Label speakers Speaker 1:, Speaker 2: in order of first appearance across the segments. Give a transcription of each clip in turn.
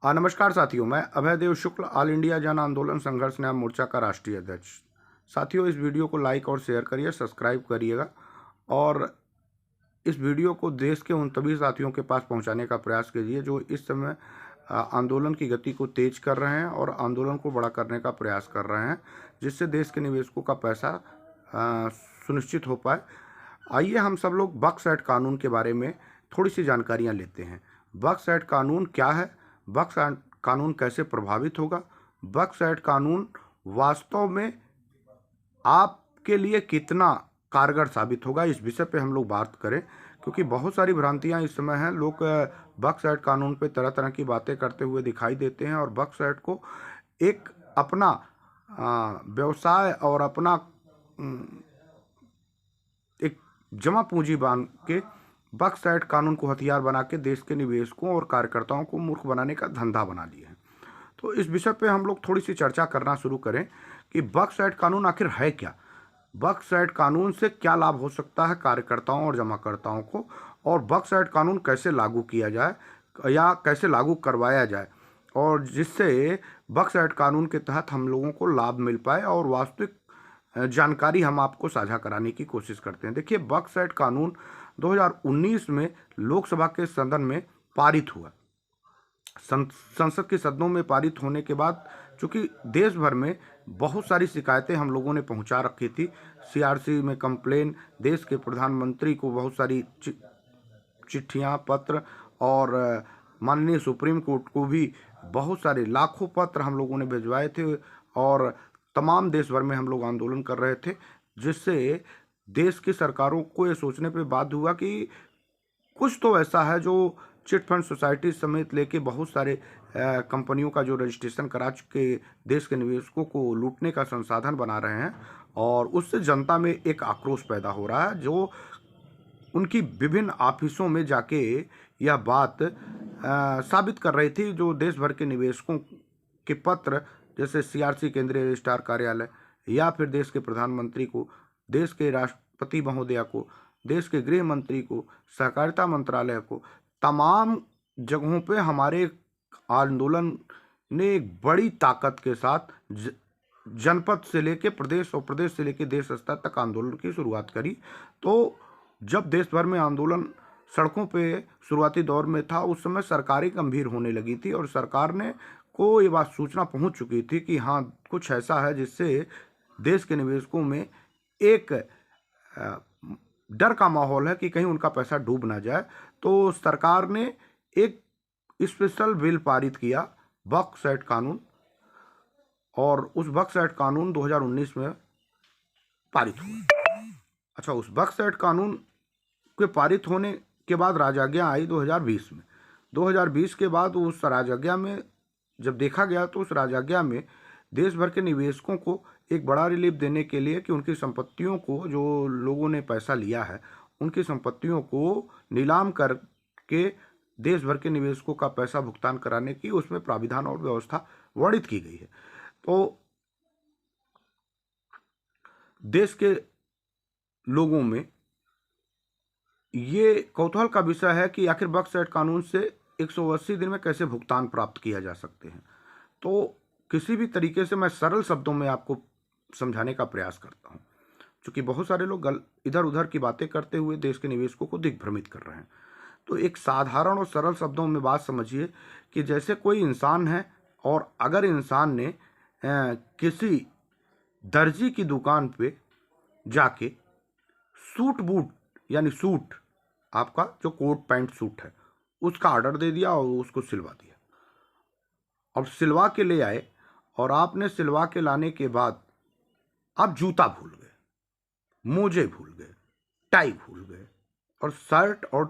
Speaker 1: नमस्कार साथियों, मैं अभय देव शुक्ल, ऑल इंडिया जन आंदोलन संघर्ष न्याय मोर्चा का राष्ट्रीय अध्यक्ष। साथियों, इस वीडियो को लाइक और शेयर करिए, सब्सक्राइब करिएगा और इस वीडियो को देश के उन सभी साथियों के पास पहुंचाने का प्रयास कीजिए जो इस समय आंदोलन की गति को तेज कर रहे हैं और आंदोलन को बड़ा करने का प्रयास कर रहे हैं, जिससे देश के निवेशकों का पैसा सुनिश्चित हो पाए। आइए हम सब लोग बक्स एक्ट कानून के बारे में थोड़ी सी जानकारियाँ लेते हैं। बक्स एक्ट कानून क्या है, बक्स एक्ट कानून कैसे प्रभावित होगा, बक्स एक्ट कानून वास्तव में आपके लिए कितना कारगर साबित होगा, इस विषय पे हम लोग बात करें, क्योंकि बहुत सारी भ्रांतियां इस समय हैं। लोग बक्स एक्ट कानून पे तरह तरह की बातें करते हुए दिखाई देते हैं और बक्स एक्ट को एक अपना व्यवसाय और अपना एक जमा पूंजी बांध के बक्स एक्ट कानून को हथियार बना के देश के निवेशकों और कार्यकर्ताओं को मूर्ख बनाने का धंधा बना लिए हैं। तो इस विषय पे हम लोग थोड़ी सी चर्चा करना शुरू करें कि बक्स एक्ट कानून आखिर है क्या, बक्स एक्ट कानून से क्या लाभ हो सकता है कार्यकर्ताओं और जमाकर्ताओं को, और बक्स एक्ट कानून कैसे लागू किया जाए या कैसे लागू करवाया जाए, और जिससे बक्स एक्ट कानून के तहत हम लोगों को लाभ मिल पाए और वास्तविक जानकारी हम आपको साझा कराने की कोशिश करते हैं। देखिए, बक्स एक्ट कानून 2019 में लोकसभा के सदन में पारित हुआ। संसद के सदनों में पारित होने के बाद चूंकि देश भर में बहुत सारी शिकायतें हम लोगों ने पहुंचा रखी थी, सीआरसी में कंप्लेन, देश के प्रधानमंत्री को बहुत सारी चिट्ठियां, पत्र और माननीय सुप्रीम कोर्ट को भी बहुत सारे लाखों पत्र हम लोगों ने भिजवाए थे और तमाम देश भर में हम लोग आंदोलन कर रहे थे, जिससे देश की सरकारों को ये सोचने पे बाध्य हुआ कि कुछ तो ऐसा है जो चिट फंड सोसाइटी समेत लेके बहुत सारे कंपनियों का जो रजिस्ट्रेशन करा चुके देश के निवेशकों को लूटने का संसाधन बना रहे हैं, और उससे जनता में एक आक्रोश पैदा हो रहा है, जो उनकी विभिन्न ऑफिसों में जाके यह बात साबित कर रही थी। जो देश भर के निवेशकों के पत्र, जैसे सीआरसी केंद्रीय रजिस्ट्रार कार्यालय या फिर देश के प्रधानमंत्री को, देश के राष्ट्रपति महोदया को, देश के गृह मंत्री को, सहकारिता मंत्रालय को, तमाम जगहों पे हमारे आंदोलन ने एक बड़ी ताकत के साथ जनपद से लेके प्रदेश और प्रदेश से लेके देश स्तर तक आंदोलन की शुरुआत करी। तो जब देश भर में आंदोलन सड़कों पे शुरुआती दौर में था, उस समय सरकारें गंभीर होने लगी थी और सरकार ने को ये बात सूचना पहुंच चुकी थी कि हाँ, कुछ ऐसा है जिससे देश के निवेशकों में एक डर का माहौल है कि कहीं उनका पैसा डूब ना जाए। तो सरकार ने एक स्पेशल बिल पारित किया, बक्स एक्ट कानून, और उस बक्स एक्ट कानून 2019 में पारित हुआ। अच्छा, उस बक्स एक्ट कानून के पारित होने के बाद राजआज्ञा आई 2020 में। 2020 के बाद उस राजआज्ञा में जब देखा गया तो उस राजआज्ञा में देश भर के निवेशकों को एक बड़ा रिलीफ देने के लिए कि उनकी संपत्तियों को, जो लोगों ने पैसा लिया है, उनकी संपत्तियों को नीलाम करके देश भर के निवेशकों का पैसा भुगतान कराने की उसमें प्राविधान और व्यवस्था वर्णित की गई है। तो देश के लोगों में ये कौतूहल का विषय है कि आखिर बक्स एक्ट कानून से 180 दिन में कैसे भुगतान प्राप्त किया जा सकते हैं। तो किसी भी तरीके से मैं सरल शब्दों में आपको समझाने का प्रयास करता हूं, क्योंकि बहुत सारे लोग इधर उधर की बातें करते हुए देश के निवेशकों को दिग्भ्रमित कर रहे हैं। तो एक साधारण और सरल शब्दों में बात समझिए कि जैसे कोई इंसान है और अगर इंसान ने किसी दर्जी की दुकान पे जाके सूट बूट, यानी सूट, आपका जो कोट पैंट सूट है, उसका ऑर्डर दे दिया और उसको सिलवा दिया। अब सिलवा के ले आए और आपने सिलवा के लाने के बाद आप जूता भूल गए, मोजे भूल गए, टाई भूल गए और शर्ट और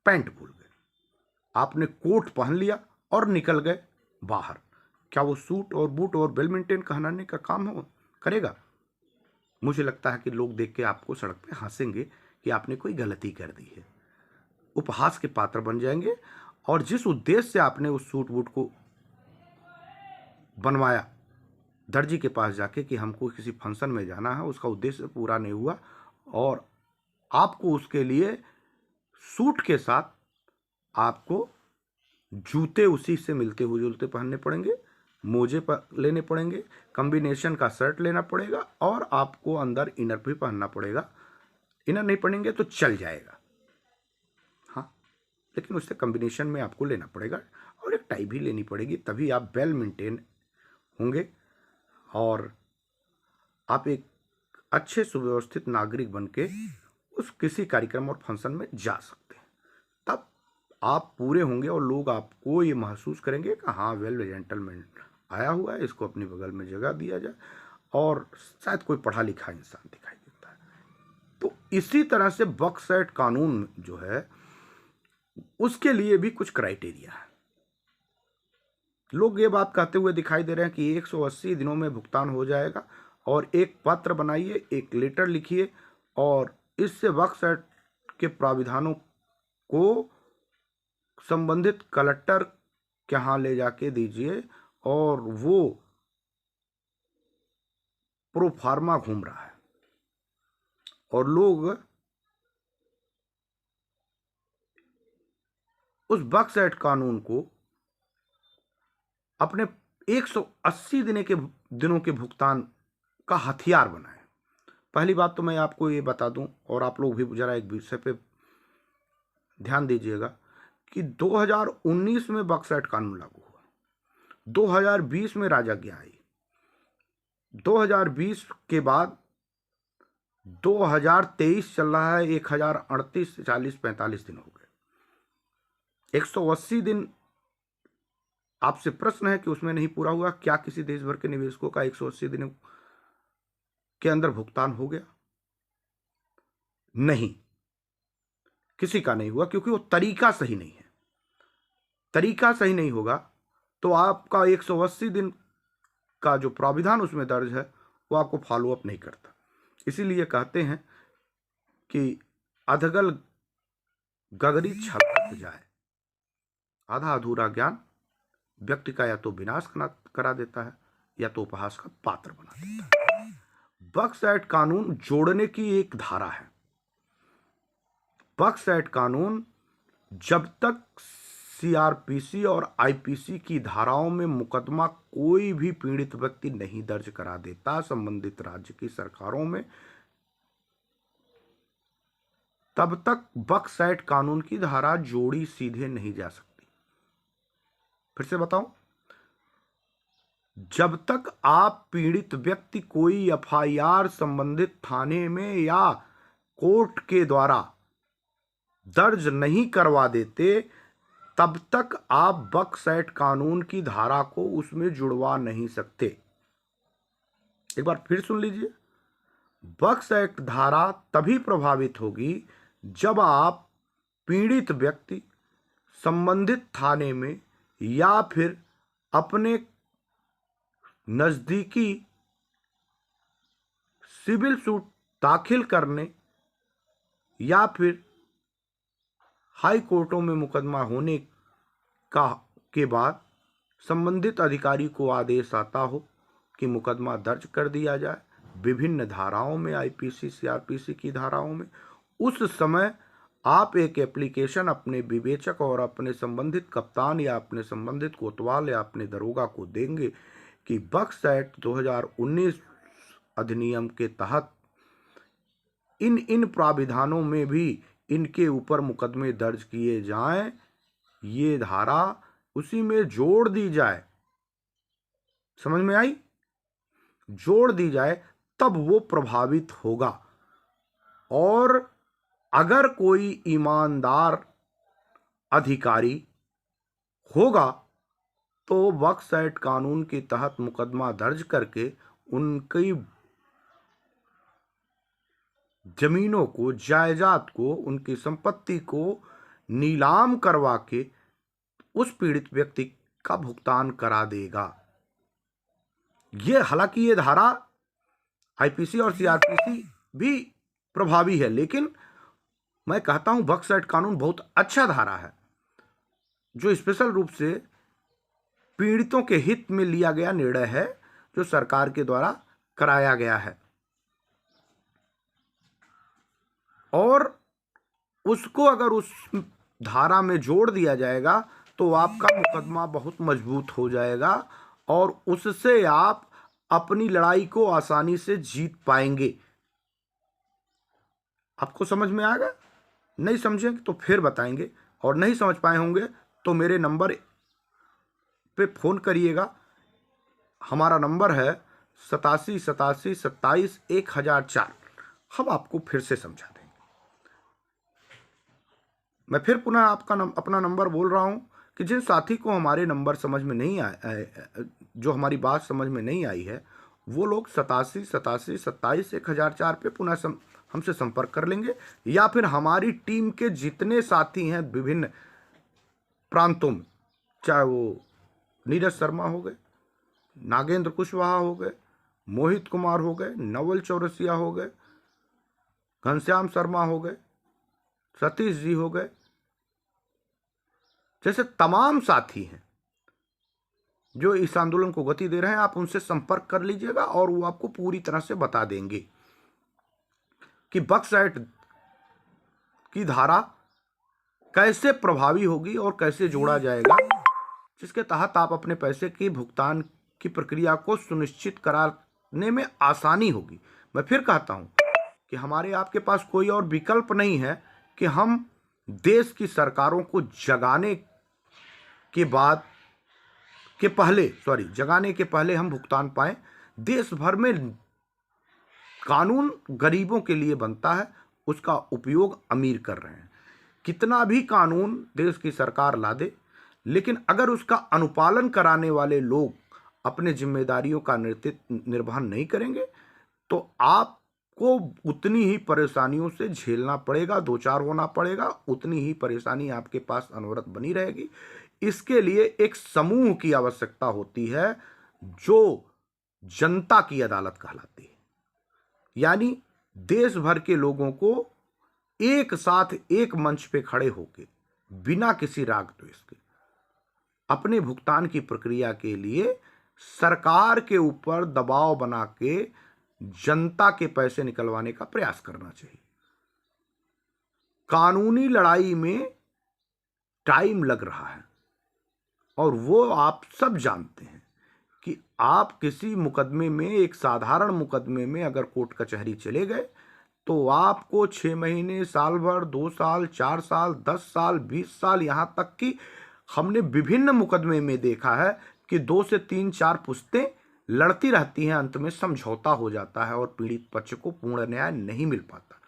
Speaker 1: पैंट भूल गए। आपने कोट पहन लिया और निकल गए बाहर। क्या वो सूट और बूट और बेल मेंटेन कहलाने का काम हो करेगा? मुझे लगता है कि लोग देख के आपको सड़क पे हंसेंगे कि आपने कोई गलती कर दी है, उपहास के पात्र बन जाएंगे। और जिस उद्देश्य से आपने उस सूट बूट को बनवाया दर्जी के पास जाके कि हमको किसी फंक्शन में जाना है, उसका उद्देश्य पूरा नहीं हुआ और आपको उसके लिए सूट के साथ आपको जूते उसी से मिलते हुए जुलते पहनने पड़ेंगे, मोजे लेने पड़ेंगे, कॉम्बिनेशन का शर्ट लेना पड़ेगा और आपको अंदर इनर भी पहनना पड़ेगा। इनर नहीं पहनेंगे तो चल जाएगा, हाँ, लेकिन उससे कॉम्बिनेशन में आपको लेना पड़ेगा और एक टाई भी लेनी पड़ेगी, तभी आप वेल मेंटेन होंगे और आप एक अच्छे सुव्यवस्थित नागरिक बन के उस किसी कार्यक्रम और फंक्शन में जा सकते हैं। तब आप पूरे होंगे और लोग आपको ये महसूस करेंगे कि हाँ, वेल जेंटलमैन आया हुआ है, इसको अपनी बगल में जगह दिया जाए, और शायद कोई पढ़ा लिखा इंसान दिखाई देता है। तो इसी तरह से बक्स एक्ट कानून जो है उसके लिए भी कुछ क्राइटेरिया है। लोग ये बात कहते हुए दिखाई दे रहे हैं कि 180 दिनों में भुगतान हो जाएगा, और एक पत्र बनाइए, एक लेटर लिखिए और इससे बक्स एक्ट के प्राविधानों को संबंधित कलेक्टर के यहाँ ले जाके दीजिए, और वो प्रोफार्मा घूम रहा है और लोग उस बक्स एक्ट कानून को अपने 180 दिनों के भुगतान का हथियार बनाए। पहली बात तो मैं आपको ये बता दूं, और आप लोग भी जरा एक विषय पे ध्यान दीजिएगा कि 2019 में बक्स एक्ट कानून लागू हुआ, 2020 में राजज्ञा आई, 2020 के बाद 2023 चल रहा है, 1038, 40, 45 दिन हो गए। 180 दिन आपसे प्रश्न है कि उसमें नहीं पूरा हुआ। क्या किसी देश भर के निवेशकों का 180 दिनों के अंदर भुगतान हो गया? नहीं, किसी का नहीं हुआ, क्योंकि वो तरीका सही नहीं है। तरीका सही नहीं होगा तो आपका 180 दिन का जो प्राविधान उसमें दर्ज है वो आपको फॉलो अप नहीं करता। इसीलिए कहते हैं कि अधगल गगरी छलक जाए, आधा अधूरा ज्ञान व्यक्ति का या तो विनाश करा देता है या तो उपहास का पात्र बना देता है। बक्स एक्ट कानून जोड़ने की एक धारा है। बक्स एक्ट कानून जब तक सीआरपीसी और आईपीसी की धाराओं में मुकदमा कोई भी पीड़ित व्यक्ति नहीं दर्ज करा देता संबंधित राज्य की सरकारों में, तब तक बक्स एक्ट कानून की धारा जोड़ी सीधे नहीं जा सकती। फिर से बताऊं, जब तक आप पीड़ित व्यक्ति कोई एफआईआर संबंधित थाने में या कोर्ट के द्वारा दर्ज नहीं करवा देते, तब तक आप बक्स एक्ट कानून की धारा को उसमें जुड़वा नहीं सकते। एक बार फिर सुन लीजिए, बक्स एक्ट धारा तभी प्रभावित होगी जब आप पीड़ित व्यक्ति संबंधित थाने में या फिर अपने नजदीकी सिविल सूट दाखिल करने या फिर हाई कोर्टों में मुकदमा होने के बाद संबंधित अधिकारी को आदेश आता हो कि मुकदमा दर्ज कर दिया जाए विभिन्न धाराओं में, आईपीसी सीआरपीसी की धाराओं में। उस समय आप एक एप्लीकेशन अपने विवेचक और अपने संबंधित कप्तान या अपने संबंधित कोतवाल या अपने दरोगा को देंगे कि बक्स एक्ट 2019 अधिनियम के तहत इन प्राविधानों में भी इनके ऊपर मुकदमे दर्ज किए जाएं, ये धारा उसी में जोड़ दी जाए। समझ में आई? जोड़ दी जाए तब वो प्रभावित होगा। और अगर कोई ईमानदार अधिकारी होगा तो बक्स एक्ट कानून के तहत मुकदमा दर्ज करके उनकी जमीनों को, जायदाद को, उनकी संपत्ति को नीलाम करवा के उस पीड़ित व्यक्ति का भुगतान करा देगा। हालांकि ये धारा आईपीसी और सीआरपीसी भी प्रभावी है, लेकिन मैं कहता हूं बक्स एक्ट कानून बहुत अच्छा धारा है जो स्पेशल रूप से पीड़ितों के हित में लिया गया निर्णय है, जो सरकार के द्वारा कराया गया है। और उसको अगर उस धारा में जोड़ दिया जाएगा तो आपका मुकदमा बहुत मजबूत हो जाएगा और उससे आप अपनी लड़ाई को आसानी से जीत पाएंगे। आपको समझ में आएगा? नहीं समझेंगे तो फिर बताएंगे, और नहीं समझ पाए होंगे तो मेरे नंबर पे फ़ोन करिएगा। हमारा नंबर है 87 87 27 1004। हम आपको फिर से समझा देंगे। मैं फिर पुनः अपना नंबर बोल रहा हूं कि जिन साथी को हमारे नंबर समझ में नहीं आए, जो हमारी बात समझ में नहीं आई है, वो लोग 87 87 27 1004 पे पुनः हमसे संपर्क कर लेंगे, या फिर हमारी टीम के जितने साथी हैं विभिन्न प्रांतों में, चाहे वो नीरज शर्मा हो गए, नागेंद्र कुशवाहा हो गए, मोहित कुमार हो गए, नवल चौरसिया हो गए, घनश्याम शर्मा हो गए, सतीश जी हो गए, जैसे तमाम साथी हैं जो इस आंदोलन को गति दे रहे हैं, आप उनसे संपर्क कर लीजिएगा और वो आपको पूरी तरह से बता देंगे कि बक्सैट की धारा कैसे प्रभावी होगी और कैसे जोड़ा जाएगा, जिसके तहत आप अपने पैसे की भुगतान की प्रक्रिया को सुनिश्चित कराने में आसानी होगी। मैं फिर कहता हूं कि हमारे आपके पास कोई और विकल्प नहीं है कि हम देश की सरकारों को जगाने के पहले हम भुगतान पाएं। देश भर में कानून गरीबों के लिए बनता है, उसका उपयोग अमीर कर रहे हैं। कितना भी कानून देश की सरकार ला दे, लेकिन अगर उसका अनुपालन कराने वाले लोग अपने जिम्मेदारियों का निर्वहन नहीं करेंगे तो आपको उतनी ही परेशानियों से झेलना पड़ेगा, दो चार होना पड़ेगा, उतनी ही परेशानी आपके पास अनवरत बनी रहेगी। इसके लिए एक समूह की आवश्यकता होती है जो जनता की अदालत कहलाती है, यानी देश भर के लोगों को एक साथ एक मंच पे खड़े होकर बिना किसी राग द्वेष के अपने भुगतान की प्रक्रिया के लिए सरकार के ऊपर दबाव बना के जनता के पैसे निकलवाने का प्रयास करना चाहिए। कानूनी लड़ाई में टाइम लग रहा है और वो आप सब जानते हैं कि आप किसी मुकदमे में, एक साधारण मुकदमे में अगर कोर्ट कचहरी चले गए तो आपको 6 महीने, साल भर, 2 साल, 4 साल, 10 साल, 20 साल, यहां तक कि हमने विभिन्न मुकदमे में देखा है कि 2 से 3-4 पुश्तें लड़ती रहती हैं, अंत में समझौता हो जाता है और पीड़ित पक्ष को पूर्ण न्याय नहीं मिल पाता।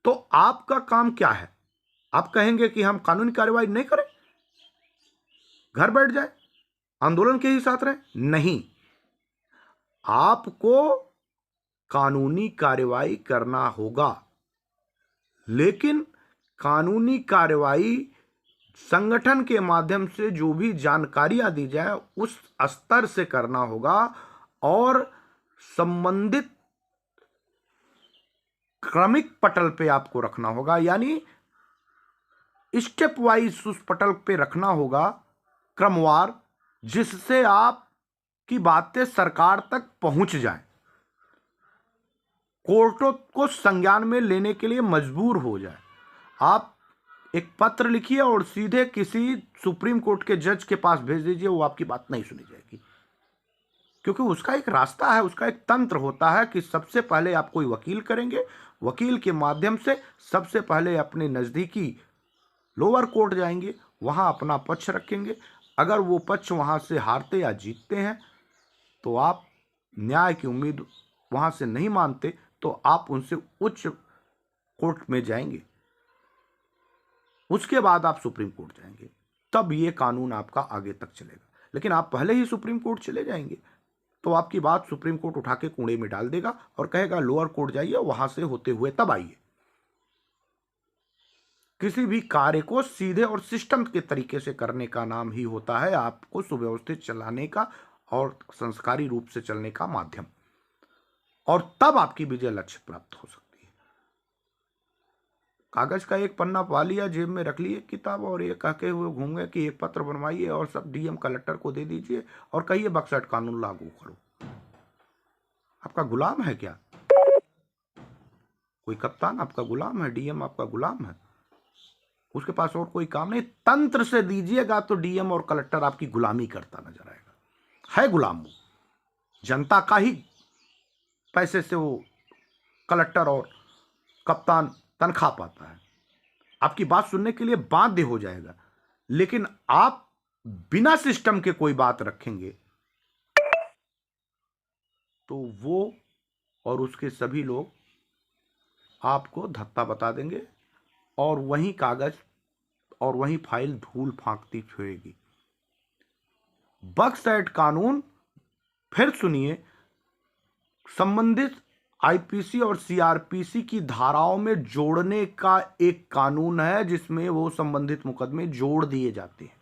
Speaker 1: तो आपका काम क्या है? आप कहेंगे कि हम कानूनी कार्रवाई नहीं करें, घर बैठ जाए, आंदोलन के ही साथ रहे? नहीं, आपको कानूनी कार्रवाई करना होगा, लेकिन कानूनी कार्रवाई संगठन के माध्यम से जो भी जानकारियां दी जाए उस स्तर से करना होगा और संबंधित क्रमिक पटल पे आपको रखना होगा, यानी स्टेप वाइज उस पटल पे रखना होगा, क्रमवार, जिससे आपकी बातें सरकार तक पहुंच जाए, कोर्टों को संज्ञान में लेने के लिए मजबूर हो जाए। आप एक पत्र लिखिए और सीधे किसी सुप्रीम कोर्ट के जज के पास भेज दीजिए, वो आपकी बात नहीं सुनी जाएगी, क्योंकि उसका एक रास्ता है, उसका एक तंत्र होता है कि सबसे पहले आप कोई वकील करेंगे, वकील के माध्यम से सबसे पहले अपने नज़दीकी लोअर कोर्ट जाएंगे, वहां अपना पक्ष रखेंगे। अगर वो पक्ष वहां से हारते या जीतते हैं तो आप न्याय की उम्मीद वहां से नहीं मानते तो आप उनसे उच्च कोर्ट में जाएंगे, उसके बाद आप सुप्रीम कोर्ट जाएंगे, तब ये कानून आपका आगे तक चलेगा। लेकिन आप पहले ही सुप्रीम कोर्ट चले जाएंगे तो आपकी बात सुप्रीम कोर्ट उठा के कूड़े में डाल देगा और कहेगा लोअर कोर्ट जाइए, वहां से होते हुए तब आइए। किसी भी कार्य को सीधे और सिस्टम के तरीके से करने का नाम ही होता है आपको सुव्यवस्थित चलाने का और संस्कारी रूप से चलने का माध्यम, और तब आपकी विजय लक्ष्य प्राप्त हो सकती है। कागज का एक पन्ना पा लिया, जेब में रख लिए किताब, और ये कह के हुए घूम गए कि एक पत्र बनवाइए और सब डीएम कलेक्टर को दे दीजिए और कहिए बक्सैट कानून लागू करो। आपका गुलाम है क्या कोई कप्तान? आपका गुलाम है? डीएम आपका गुलाम है? उसके पास और कोई काम नहीं। तंत्र से दीजिएगा तो डीएम और कलेक्टर आपकी गुलामी करता नजर आएगा। है गुलाम वो, जनता का ही पैसे से वो कलेक्टर और कप्तान तनख्वाह पाता है। आपकी बात सुनने के लिए बाध्य हो जाएगा, लेकिन आप बिना सिस्टम के कोई बात रखेंगे तो वो और उसके सभी लोग आपको धत्ता बता देंगे और वहीं कागज और वहीं फाइल धूल फांकती फिरेगी। बक्स एक्ट कानून फिर सुनिए, संबंधित आईपीसी और सीआरपीसी की धाराओं में जोड़ने का एक कानून है जिसमें वो संबंधित मुकदमे जोड़ दिए जाते हैं।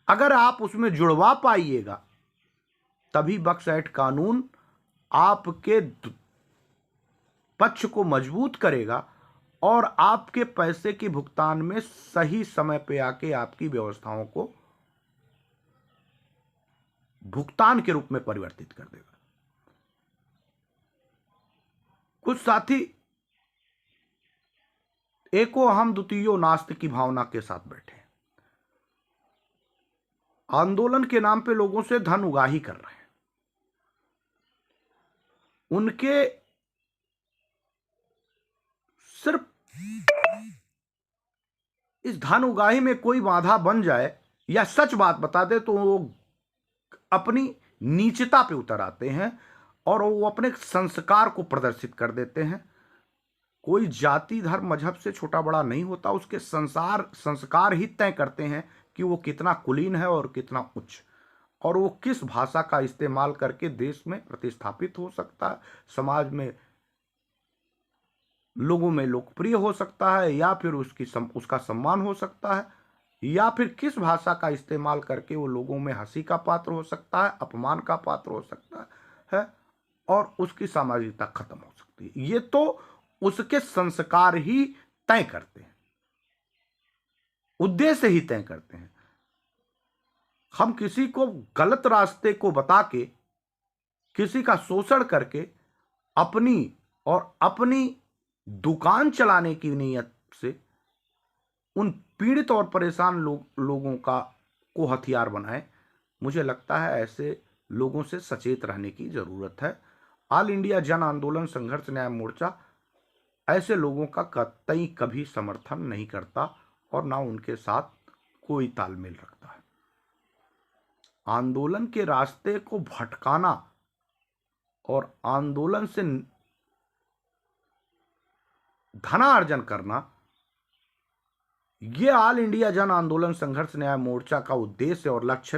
Speaker 1: अगर आप उसमें जुड़वा पाइएगा तभी बक्स एक्ट कानून आपके पक्ष को मजबूत करेगा और आपके पैसे के भुगतान में सही समय पे आके आपकी व्यवस्थाओं को भुगतान के रूप में परिवर्तित कर देगा। कुछ साथी एको हम द्वितीयो नास्ति की भावना के साथ बैठे हैं, आंदोलन के नाम पे लोगों से धन उगाही कर रहे हैं। उनके सिर्फ इस धन उगाही में कोई बाधा बन जाए या सच बात बता दे तो वो अपनी नीचता पे उतर आते हैं और वो अपने संस्कार को प्रदर्शित कर देते हैं। कोई जाति धर्म मजहब से छोटा बड़ा नहीं होता, उसके संस्कार ही तय करते हैं कि वो कितना कुलीन है और कितना उच्च, और वो किस भाषा का इस्तेमाल करके देश में प्रतिस्थापित हो सकता है, समाज में लोगों में लोकप्रिय हो सकता है, या फिर उसका सम्मान हो सकता है, या फिर किस भाषा का इस्तेमाल करके वो लोगों में हंसी का पात्र हो सकता है, अपमान का पात्र हो सकता है और उसकी सामाजिकता खत्म हो सकती है। ये तो उसके संस्कार ही तय करते हैं, उद्देश्य ही तय करते हैं। हम किसी को गलत रास्ते को बता के, किसी का शोषण करके अपनी दुकान चलाने की नीयत से उन पीड़ित और परेशान लोगों को हथियार बनाए, मुझे लगता है ऐसे लोगों से सचेत रहने की जरूरत है। ऑल इंडिया जन आंदोलन संघर्ष न्याय मोर्चा ऐसे लोगों का कतई कभी समर्थन नहीं करता और ना उनके साथ कोई तालमेल रखता है। आंदोलन के रास्ते को भटकाना और आंदोलन से धनार्जन करना, यह ऑल इंडिया जन आंदोलन संघर्ष न्याय मोर्चा का उद्देश्य और लक्ष्य नहीं।